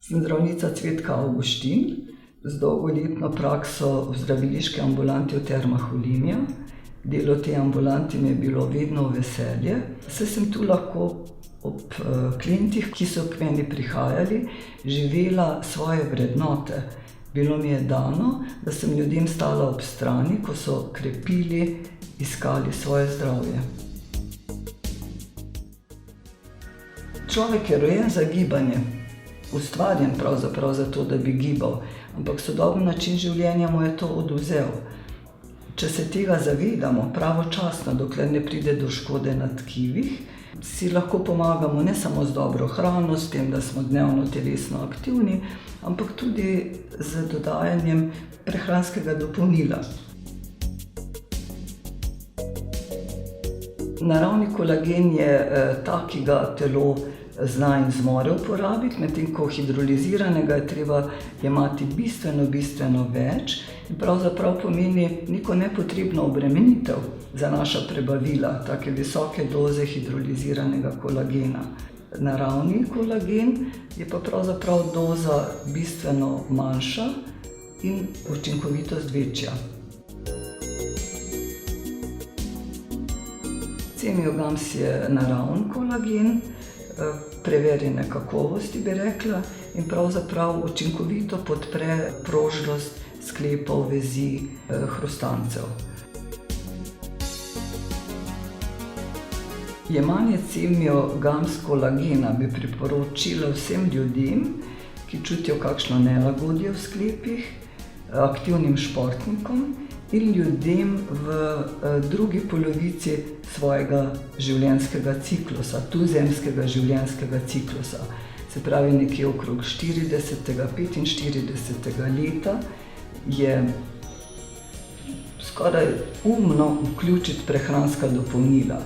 Sem zdravnica Cvetka Avguštin z dolgoletno prakso v zdraviliški ambulanti v Termah Olimia. Delo te ambulanti mi je bilo vedno v veselje, saj sem tu lahko ob klientih, ki so k meni prihajali, živela svoje vrednote. Bilo mi je dano, da sem ljudem stala ob strani, ko so krepili, iskali svoje zdravje. Človek je rojen za gibanje, ustvarjen pravzaprav za to, da bi gibal, ampak sodobni način življenja mu je to odvzel. Če se tega zavedamo pravočasno, dokler ne pride do škode na tkivih, si lahko pomagamo ne samo z dobro hrano, s tem, da smo dnevno telesno aktivni, ampak tudi z dodajanjem prehranskega dopolnila. Naravni kolagen je ta, ki ga telo zna in zmore uporabiti, medtem ko hidroliziranega je treba jemati bistveno več in pravzaprav pomeni neko nepotrebno obremenitev za naša prebavila, take visoke doze hidroliziranega kolagena. Naravni kolagen je pa pravzaprav doza bistveno manjša in učinkovitost večja. Cemiogams je naraven kolagen, preverjene kakovosti, bi rekla, in pravzaprav učinkovito podpre prožnost sklepov, vezi, hrustancev. Jemanje Cemiogams kolagena bi priporočila vsem ljudem, ki čutijo kakšno nelagodje v sklepih, aktivnim športnikom in ljudem v drugi polovici svojega življenjskega ciklusa, tuzemskega življenjskega ciklusa. Se pravi, nekje okrog 40., 45. leta je skoraj umno vključiti prehranska dopolnila.